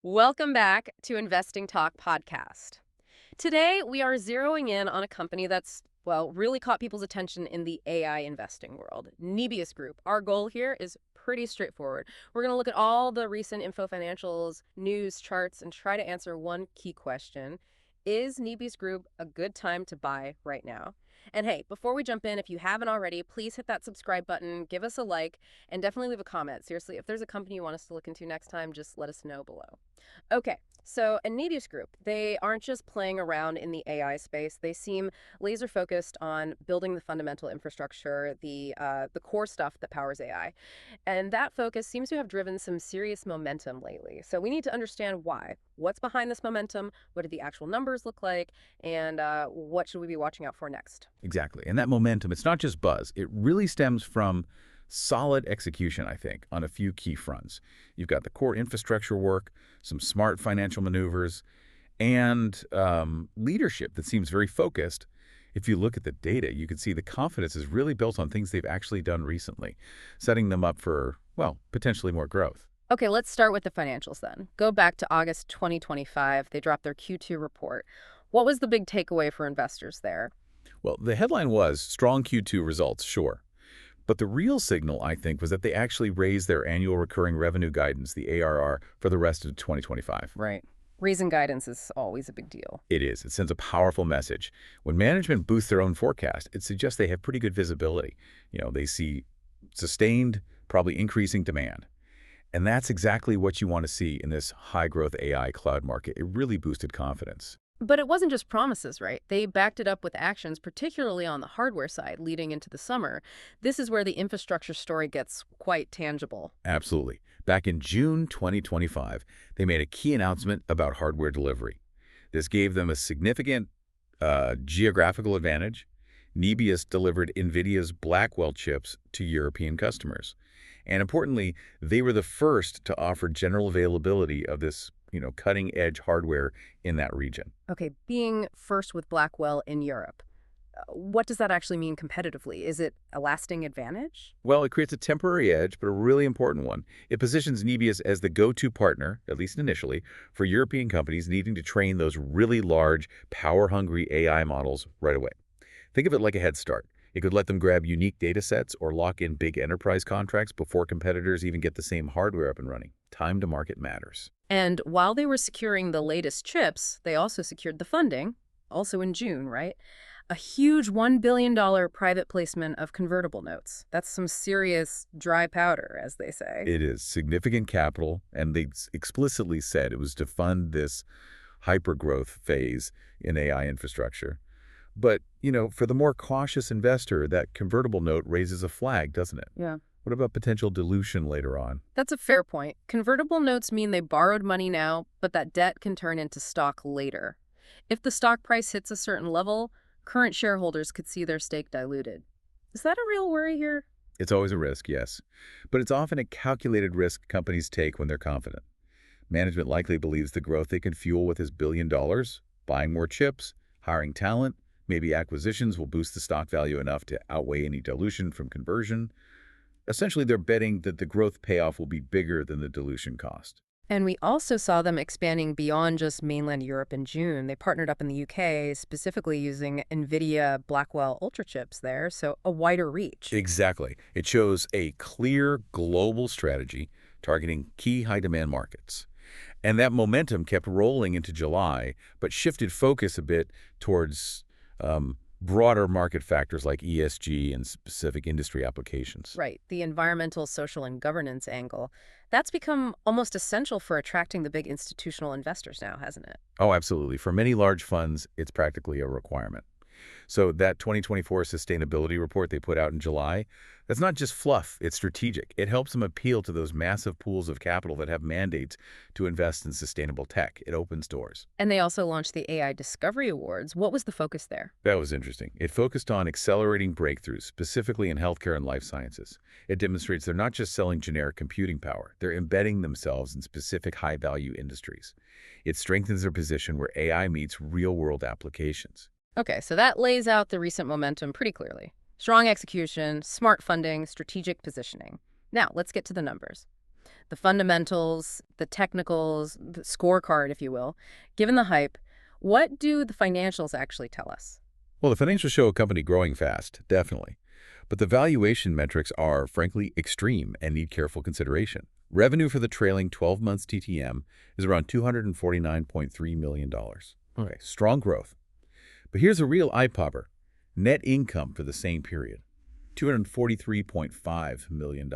Welcome back to Investing Talk podcast. Today, we are zeroing in on a company that's, well, really caught people's attention in the AI investing world, Nebius Group. Our goal here is pretty straightforward. We're going to look at all the recent info financials, news, charts, and try to answer one key question. Is Nebius Group a good time to buy right now? And hey, before we jump in, if you haven't already, please hit that subscribe button, give us a like, and definitely leave a comment. Seriously, if there's a company you want us to look into next time, just let us know below. Okay, so a Nebius Group, they aren't just playing around in the AI space. They seem laser focused on building the fundamental infrastructure, the core stuff that powers AI. And that focus seems to have driven some serious momentum lately. So we need to understand why. What's behind this momentum? What do the actual numbers look like? And what should we be watching out for next? Exactly. And that momentum, it's not just buzz. It really stems from solid execution, I think, on a few key fronts. You've got the core infrastructure work, some smart financial maneuvers, and leadership that seems very focused. If you look at the data, you can see the confidence is really built on things they've actually done recently, setting them up for, well, potentially more growth. Okay, let's start with the financials then. Go back to August 2025. They dropped their Q2 report. What was the big takeaway for investors there? Well, the headline was strong Q2 results, sure. But the real signal, I think, was that they actually raised their annual recurring revenue guidance, the ARR, for the rest of 2025. Right. Raising guidance is always a big deal. It is. It sends a powerful message. When management boosts their own forecast, it suggests they have pretty good visibility. They see sustained, probably increasing demand. And that's exactly what you want to see in this high-growth AI cloud market. It really boosted confidence. But it wasn't just promises, right? They backed it up with actions, particularly on the hardware side leading into the summer. This is where the infrastructure story gets quite tangible. Absolutely. Back in June 2025, they made a key announcement about hardware delivery. This gave them a significant geographical advantage. Nebius delivered NVIDIA's Blackwell chips to European customers. And importantly, they were the first to offer general availability of this, cutting-edge hardware in that region. Okay, being first with Blackwell in Europe. What does that actually mean competitively? Is it a lasting advantage? Well, it creates a temporary edge, but a really important one. It positions Nebius as the go-to partner, at least initially, for European companies needing to train those really large, power-hungry AI models right away. Think of it like a head start. It could let them grab unique data sets or lock in big enterprise contracts before competitors even get the same hardware up and running. Time to market matters. And while they were securing the latest chips, they also secured the funding, also in June, right? A huge $1 billion private placement of convertible notes. That's some serious dry powder, as they say. It is significant capital, and they explicitly said it was to fund this hyper-growth phase in AI infrastructure. But, for the more cautious investor, that convertible note raises a flag, doesn't it? Yeah. What about potential dilution later on? That's a fair point. Convertible notes mean they borrowed money now, but that debt can turn into stock later. If the stock price hits a certain level, current shareholders could see their stake diluted. Is that a real worry here? It's always a risk, yes. But it's often a calculated risk companies take when they're confident. Management likely believes the growth they can fuel with is $1 billion, buying more chips, hiring talent, maybe acquisitions will boost the stock value enough to outweigh any dilution from conversion. Essentially, they're betting that the growth payoff will be bigger than the dilution cost. And we also saw them expanding beyond just mainland Europe in June. They partnered up in the UK, specifically using NVIDIA Blackwell Ultra chips there, so a wider reach. Exactly. It shows a clear global strategy targeting key high-demand markets. And that momentum kept rolling into July, but shifted focus a bit towards broader market factors like ESG and specific industry applications. Right, the environmental, social, and governance angle. That's become almost essential for attracting the big institutional investors now, hasn't it? Oh, absolutely. For many large funds, it's practically a requirement. So that 2024 sustainability report they put out in July, that's not just fluff, it's strategic. It helps them appeal to those massive pools of capital that have mandates to invest in sustainable tech. It opens doors. And they also launched the AI Discovery Awards. What was the focus there? That was interesting. It focused on accelerating breakthroughs, specifically in healthcare and life sciences. It demonstrates they're not just selling generic computing power, they're embedding themselves in specific high-value industries. It strengthens their position where AI meets real-world applications. Okay, so that lays out the recent momentum pretty clearly. Strong execution, smart funding, strategic positioning. Now, let's get to the numbers. the fundamentals, the technicals, the scorecard, if you will. Given the hype, what do the financials actually tell us? Well, the financials show a company growing fast, definitely. But the valuation metrics are, frankly, extreme and need careful consideration. Revenue for the trailing 12 months TTM is around $249.3 million. Okay, strong growth. But here's a real eye-popper. Net income for the same period, $243.5 million.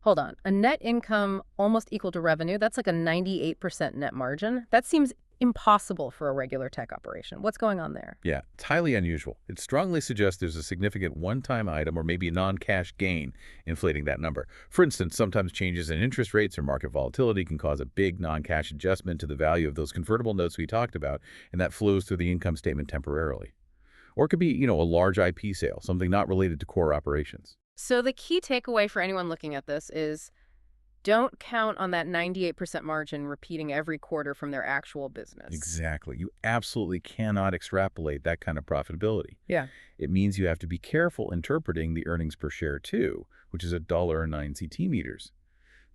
Hold on. A net income almost equal to revenue, that's like a 98% net margin. That seems impossible for a regular tech operation. What's going on there? Yeah, it's highly unusual. It strongly suggests there's a significant one-time item or maybe a non-cash gain inflating that number. For instance, sometimes changes in interest rates or market volatility can cause a big non-cash adjustment to the value of those convertible notes we talked about, and that flows through the income statement temporarily. Or it could be, a large IP sale, something not related to core operations. So the key takeaway for anyone looking at this is don't count on that 98% margin repeating every quarter from their actual business. Exactly. You absolutely cannot extrapolate that kind of profitability. Yeah. It means you have to be careful interpreting the earnings per share too, which is $1.09 CT meters.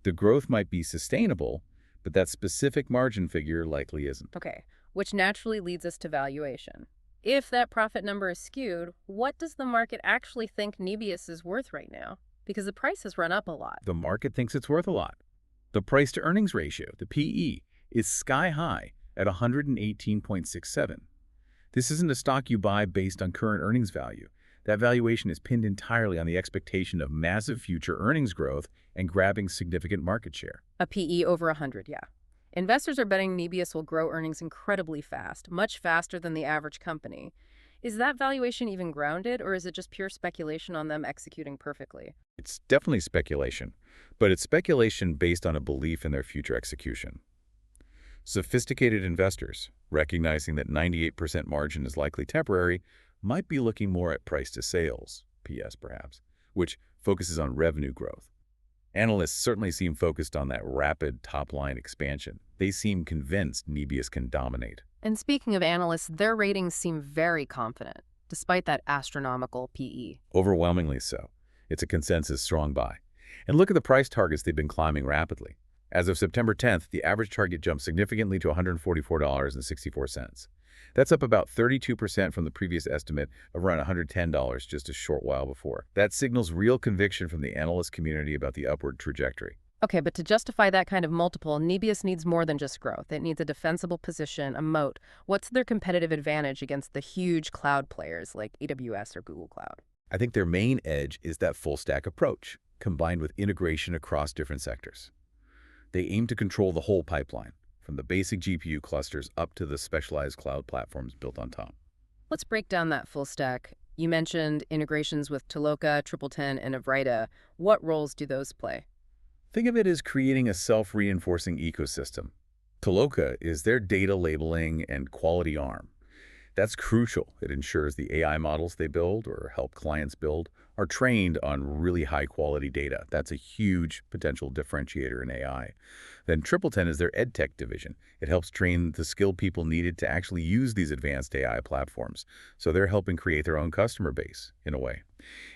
The growth might be sustainable, but that specific margin figure likely isn't. Okay, which naturally leads us to valuation. If that profit number is skewed, what does the market actually think Nebius is worth right now? Because the price has run up a lot. The market thinks it's worth a lot. The price-to-earnings ratio, the PE, is sky high at 118.67. This isn't a stock you buy based on current earnings value. That valuation is pinned entirely on the expectation of massive future earnings growth and grabbing significant market share. A PE over 100, yeah. Investors are betting Nebius will grow earnings incredibly fast, much faster than the average company. Is that valuation even grounded, or is it just pure speculation on them executing perfectly? It's definitely speculation, but it's speculation based on a belief in their future execution. Sophisticated investors, recognizing that 98% margin is likely temporary, might be looking more at price to sales, PS perhaps, which focuses on revenue growth. Analysts certainly seem focused on that rapid top-line expansion. They seem convinced Nebius can dominate. And speaking of analysts, their ratings seem very confident, despite that astronomical PE. Overwhelmingly so. It's a consensus strong buy. And look at the price targets they've been climbing rapidly. As of September 10th, the average target jumped significantly to $144.64. That's up about 32% from the previous estimate of around $110 just a short while before. That signals real conviction from the analyst community about the upward trajectory. Okay, but to justify that kind of multiple, Nebius needs more than just growth. It needs a defensible position, a moat. What's their competitive advantage against the huge cloud players like AWS or Google Cloud? I think their main edge is that full-stack approach, combined with integration across different sectors. They aim to control the whole pipeline, from the basic GPU clusters up to the specialized cloud platforms built on top. Let's break down that full stack. You mentioned integrations with Toloka, TripleTen, and Avrita. What roles do those play? Think of it as creating a self-reinforcing ecosystem. Toloka is their data labeling and quality arm. That's crucial. It ensures the AI models they build or help clients build are trained on really high-quality data. That's a huge potential differentiator in AI. Then TripleTen is their EdTech division. It helps train the skilled people needed to actually use these advanced AI platforms. So they're helping create their own customer base, in a way.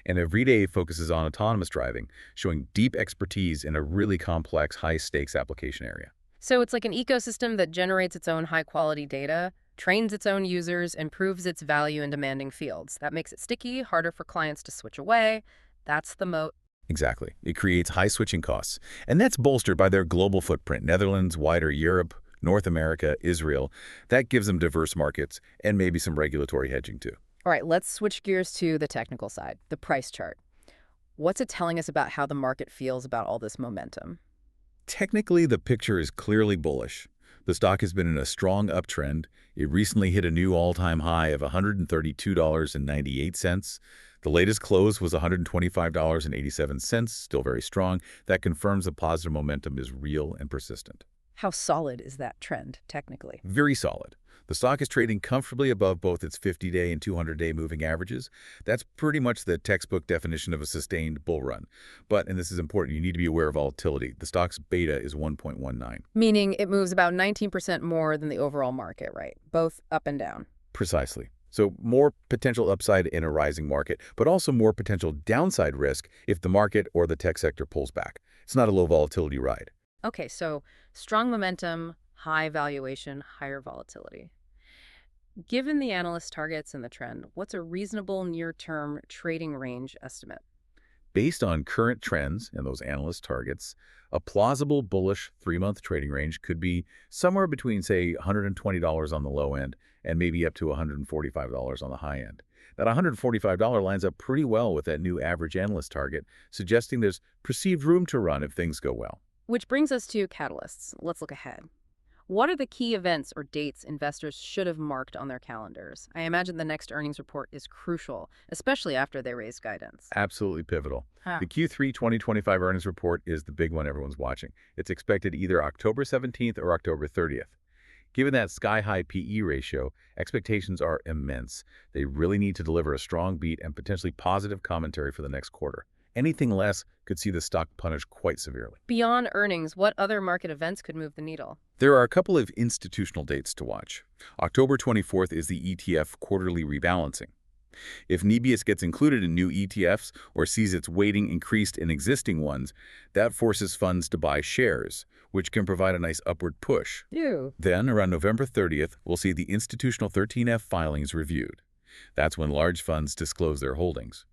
And Avrita focuses on autonomous driving, showing deep expertise in a really complex, high-stakes application area. So it's like an ecosystem that generates its own high-quality data, trains its own users, and proves its value in demanding fields. That makes it sticky, harder for clients to switch away. That's the moat. Exactly. It creates high switching costs. And that's bolstered by their global footprint, Netherlands, wider Europe, North America, Israel. That gives them diverse markets and maybe some regulatory hedging too. All right, let's switch gears to the technical side, the price chart. What's it telling us about how the market feels about all this momentum? Technically, the picture is clearly bullish. The stock has been in a strong uptrend. It recently hit a new all-time high of $132.98. The latest close was $125.87, still very strong. That confirms the positive momentum is real and persistent. How solid is that trend, technically? Very solid. The stock is trading comfortably above both its 50-day and 200-day moving averages. That's pretty much the textbook definition of a sustained bull run. But, and this is important, you need to be aware of volatility. The stock's beta is 1.19. Meaning it moves about 19% more than the overall market, right? Both up and down. Precisely. So more potential upside in a rising market, but also more potential downside risk if the market or the tech sector pulls back. It's not a low volatility ride. Okay, so strong momentum, high valuation, higher volatility. Given the analyst targets and the trend, what's a reasonable near-term trading range estimate? Based on current trends and those analyst targets, a plausible bullish 3-month trading range could be somewhere between, say, $120 on the low end and maybe up to $145 on the high end. That $145 lines up pretty well with that new average analyst target, suggesting there's perceived room to run if things go well. Which brings us to catalysts. Let's look ahead. What are the key events or dates investors should have marked on their calendars? I imagine the next earnings report is crucial, especially after they raise guidance. Absolutely pivotal. Huh. The Q3 2025 earnings report is the big one everyone's watching. It's expected either October 17th or October 30th. Given that sky-high PE ratio, expectations are immense. They really need to deliver a strong beat and potentially positive commentary for the next quarter. Anything less could see the stock punished quite severely. Beyond earnings, what other market events could move the needle? There are a couple of institutional dates to watch. October 24th is the ETF quarterly rebalancing. If Nebius gets included in new ETFs or sees its weighting increased in existing ones, that forces funds to buy shares, which can provide a nice upward push. Ew. Then, around November 30th, we'll see the institutional 13F filings reviewed. That's when large funds disclose their holdings.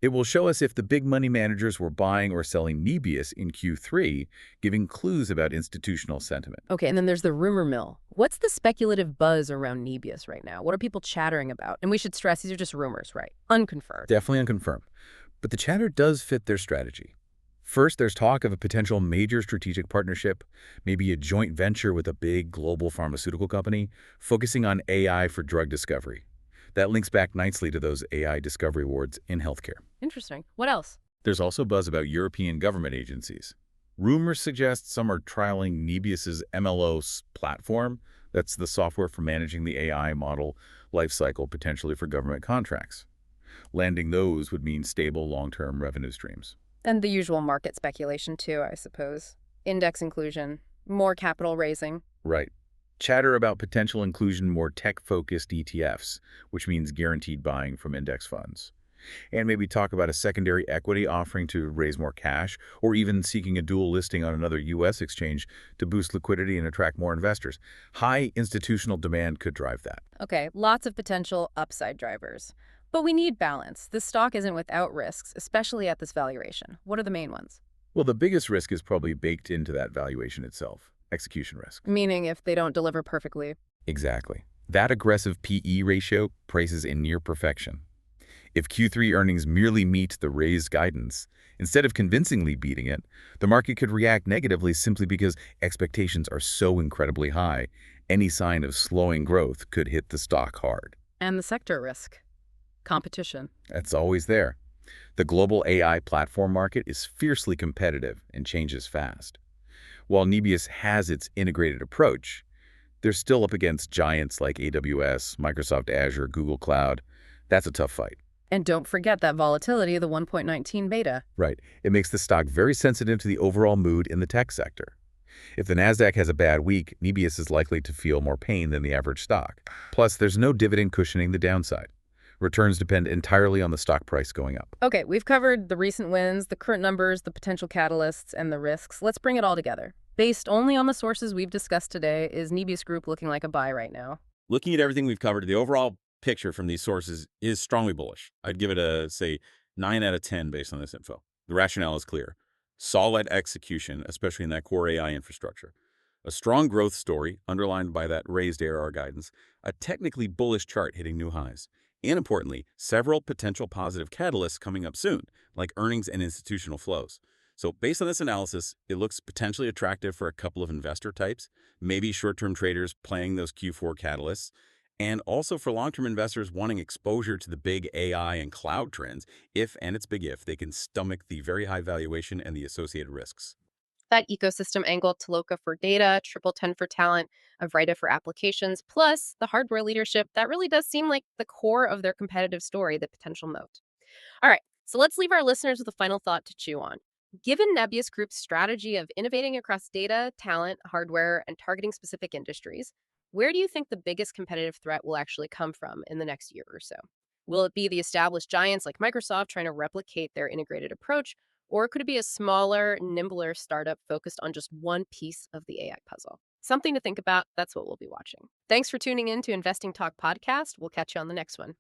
It will show us if the big money managers were buying or selling Nebius in Q3, giving clues about institutional sentiment. Okay, and then there's the rumor mill. What's the speculative buzz around Nebius right now? What are people chattering about? And we should stress these are just rumors, right? Unconfirmed. Definitely unconfirmed. But the chatter does fit their strategy. First, there's talk of a potential major strategic partnership, maybe a joint venture with a big global pharmaceutical company, focusing on AI for drug discovery. That links back nicely to those AI discovery awards in healthcare. Interesting. What else? There's also buzz about European government agencies. Rumors suggest some are trialing Nebius's MLOs platform. That's the software for managing the AI model lifecycle potentially for government contracts. Landing those would mean stable long-term revenue streams. And the usual market speculation, too, I suppose. Index inclusion, more capital raising. Right. Chatter about potential inclusion more tech-focused ETFs, which means guaranteed buying from index funds. And maybe talk about a secondary equity offering to raise more cash, or even seeking a dual listing on another U.S. exchange to boost liquidity and attract more investors. High institutional demand could drive that. Okay, lots of potential upside drivers. But we need balance. This stock isn't without risks, especially at this valuation. What are the main ones? Well, the biggest risk is probably baked into that valuation itself, execution risk. Meaning if they don't deliver perfectly. Exactly. That aggressive PE ratio prices in near perfection. If Q3 earnings merely meet the raised guidance, instead of convincingly beating it, the market could react negatively simply because expectations are so incredibly high. Any sign of slowing growth could hit the stock hard. And the sector risk. Competition. That's always there. The global AI platform market is fiercely competitive and changes fast. While Nebius has its integrated approach, they're still up against giants like AWS, Microsoft Azure, Google Cloud. That's a tough fight. And don't forget that volatility of the 1.19 beta. Right. It makes the stock very sensitive to the overall mood in the tech sector. If the Nasdaq has a bad week, Nebius is likely to feel more pain than the average stock. Plus, there's no dividend cushioning the downside. Returns depend entirely on the stock price going up. Okay, we've covered the recent wins, the current numbers, the potential catalysts, and the risks. Let's bring it all together. Based only on the sources we've discussed today, is Nebius Group looking like a buy right now? Looking at everything we've covered, the overall picture from these sources is strongly bullish. I'd give it a, say, 9 out of 10 based on this info. The rationale is clear. Solid execution, especially in that core AI infrastructure. A strong growth story, underlined by that raised ARR guidance. A technically bullish chart hitting new highs. And importantly, several potential positive catalysts coming up soon, like earnings and institutional flows. So based on this analysis, it looks potentially attractive for a couple of investor types, maybe short-term traders playing those Q4 catalysts, and also for long-term investors wanting exposure to the big AI and cloud trends, if, and it's big if, they can stomach the very high valuation and the associated risks. That ecosystem angle, Toloka for data, Triple 10 for talent, Avrita for applications, plus the hardware leadership, that really does seem like the core of their competitive story, the potential moat. All right, so let's leave our listeners with a final thought to chew on. Given Nebius Group's strategy of innovating across data, talent, hardware, and targeting specific industries, where do you think the biggest competitive threat will actually come from in the next year or so? Will it be the established giants like Microsoft trying to replicate their integrated approach, Or could it be a smaller, nimbler startup focused on just one piece of the AI puzzle? Something to think about. That's what we'll be watching. Thanks for tuning in to Investing Talk podcast. We'll catch you on the next one.